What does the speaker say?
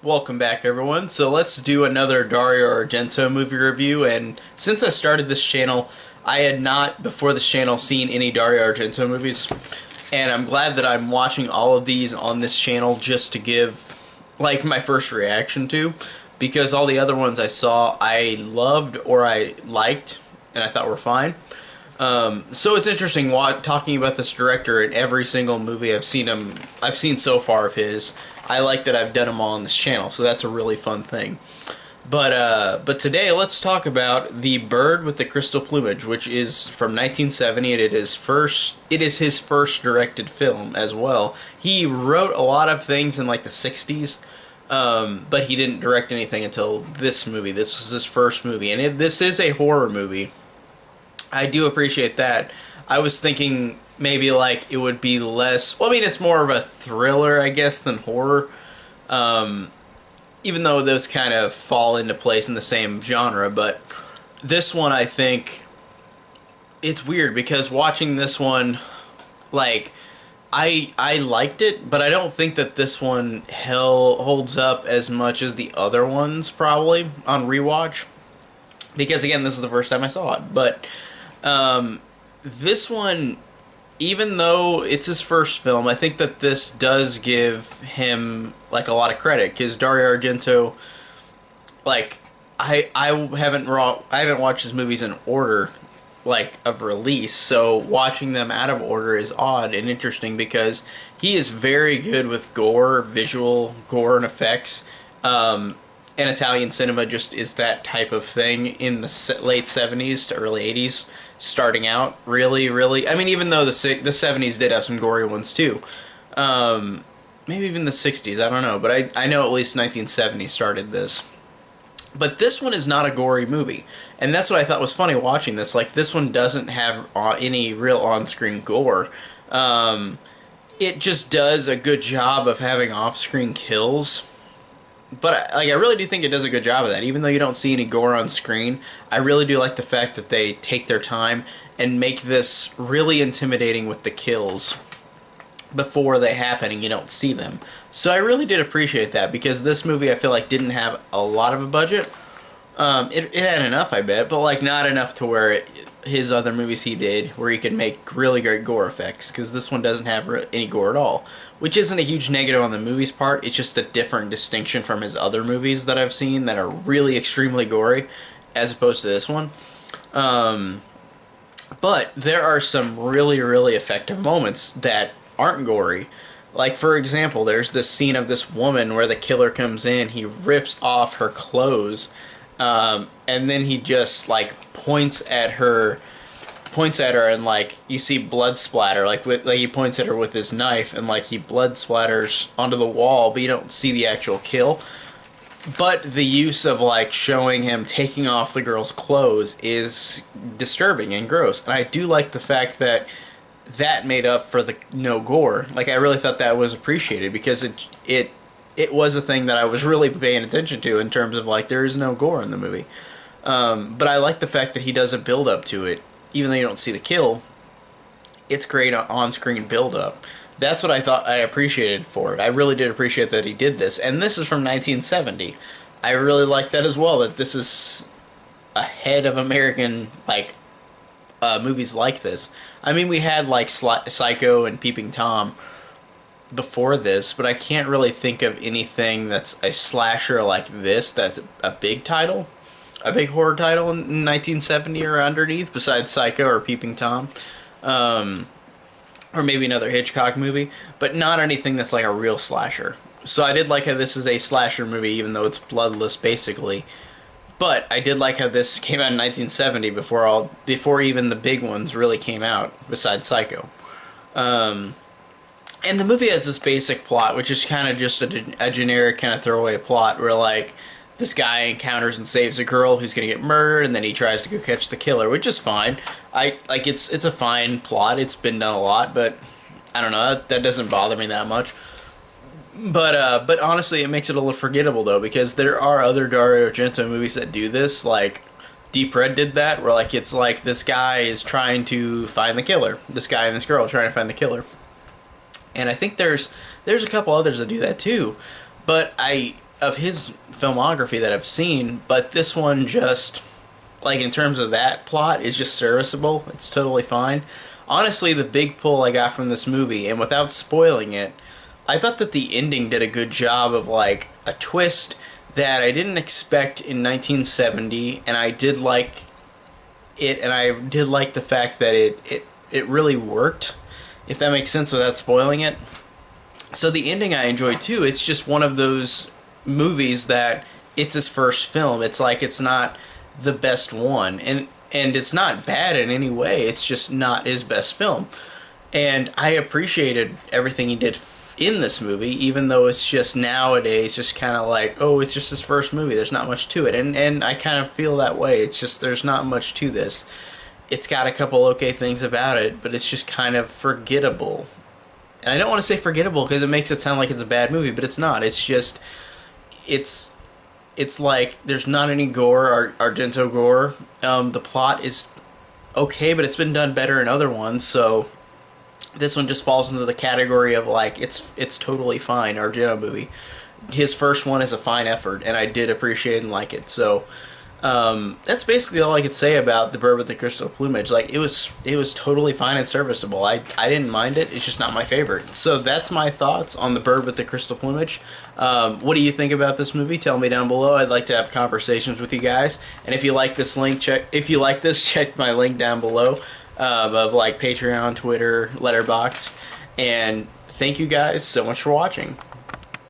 Welcome back, everyone. So let's do another Dario Argento movie review. And since I started this channel, I had not, before this channel, seen any Dario Argento movies. And I'm glad that I'm watching all of these on this channel just to give, like, my first reaction to. Because all the other ones I saw, I loved or I liked, and I thought were fine. So it's interesting talking about this director in every single movie I've seen so far of his. I like that I've done them all on this channel, so that's a really fun thing. But today let's talk about The Bird with the Crystal Plumage, which is from 1970, and it is his first directed film as well. He wrote a lot of things in like the 60s, but he didn't direct anything until this movie. This was his first movie, and this is a horror movie. I do appreciate that. I was thinking maybe like it would be less. Well, I mean, it's more of a thriller, I guess, than horror. Even though those kind of fall into place in the same genre, but this one, I think, it's weird because watching this one, like, I liked it, but I don't think that this one holds up as much as the other ones probably on rewatch. Because again, this is the first time I saw it, but this one, even though it's his first film, I think that this does give him like a lot of credit because Dario Argento, like I haven't watched his movies in order like of release, so watching them out of order is odd and interesting because he is very good with gore, visual gore and effects. And Italian cinema just is that type of thing in the late 70s to early 80s, starting out really. I mean, even though the 70s did have some gory ones too, maybe even the 60s. I don't know, but I know at least 1970 started this. But this one is not a gory movie, and that's what I thought was funny watching this. Like, this one doesn't have any real on-screen gore. It just does a good job of having off-screen kills. But like, I really do think it does a good job of that. Even though you don't see any gore on screen, I really do like the fact that they take their time and make this really intimidating with the kills before they happen and you don't see them. So I really did appreciate that because this movie, I feel like, didn't have a lot of a budget. It had enough, I bet, but like not enough to where his other movies he did where he could make really great gore effects, because this one doesn't have any gore at all, which isn't a huge negative on the movie's part. It's just a different distinction from his other movies that I've seen that are really extremely gory as opposed to this one. But there are some really effective moments that aren't gory. Like, for example, there's this scene of this woman where the killer comes in, he rips off her clothes, and then he just like points at her, and like you see blood splatter. Like he points at her with his knife, and like he blood splatters onto the wall, but you don't see the actual kill. But the use of like showing him taking off the girl's clothes is disturbing and gross, and I do like the fact that that made up for the no gore. Like, I really thought that was appreciated because it was a thing that I was really paying attention to in terms of like there is no gore in the movie. But I like the fact that he does a build up to it, even though you don't see the kill. It's great on-screen build up. That's what I thought I appreciated for it. I really did appreciate that he did this, and this is from 1970. I really like that as well. That this is ahead of American like movies like this. I mean, we had like Psycho and Peeping Tom before this, but I can't really think of anything that's a slasher like this that's a big title, a big horror title in 1970 or underneath, besides Psycho or Peeping Tom, or maybe another Hitchcock movie, but not anything that's like a real slasher. So I did like how this is a slasher movie, even though it's bloodless basically. But I did like how this came out in 1970 before even the big ones really came out, besides Psycho. And the movie has this basic plot, which is kind of just a generic kind of throwaway plot where, like, this guy encounters and saves a girl who's going to get murdered, and then he tries to go catch the killer, which is fine. It's a fine plot. It's been done a lot, but I don't know. That doesn't bother me that much. But honestly, it makes it a little forgettable, though, because there are other Dario Argento movies that do this, like Deep Red did that, where like it's like this guy is trying to find the killer. This guy and this girl are trying to find the killer. And I think there's a couple others that do that too. But of his filmography that I've seen, but this one just, like, in terms of that plot, is just serviceable. It's totally fine. Honestly, the big pull I got from this movie, and without spoiling it, I thought that the ending did a good job of, like, a twist that I didn't expect in 1970, and I did like it, and I did like the fact that it really worked, if that makes sense without spoiling it. So the ending I enjoyed too. It's just one of those movies that it's his first film. It's like it's not the best one, and it's not bad in any way. It's just not his best film. And I appreciated everything he did in this movie, even though it's just nowadays just kind of like, oh, it's just his first movie. There's not much to it. And I kind of feel that way. It's just there's not much to this. It's got a couple okay things about it, but it's just kind of forgettable. And I don't want to say forgettable because it makes it sound like it's a bad movie, but it's not. It's just, it's like there's not any gore or Argento gore. The plot is okay, but it's been done better in other ones, so this one just falls into the category of like it's totally fine Argento movie. His first one is a fine effort, and I did appreciate and like it. So that's basically all I could say about The Bird with the Crystal Plumage. Like it was totally fine and serviceable. I didn't mind it. It's just not my favorite. So that's my thoughts on The Bird with the Crystal Plumage. What do you think about this movie? Tell me down below. I'd like to have conversations with you guys. And if you like this link, check my link down below of like Patreon, Twitter, Letterboxd. And thank you guys so much for watching.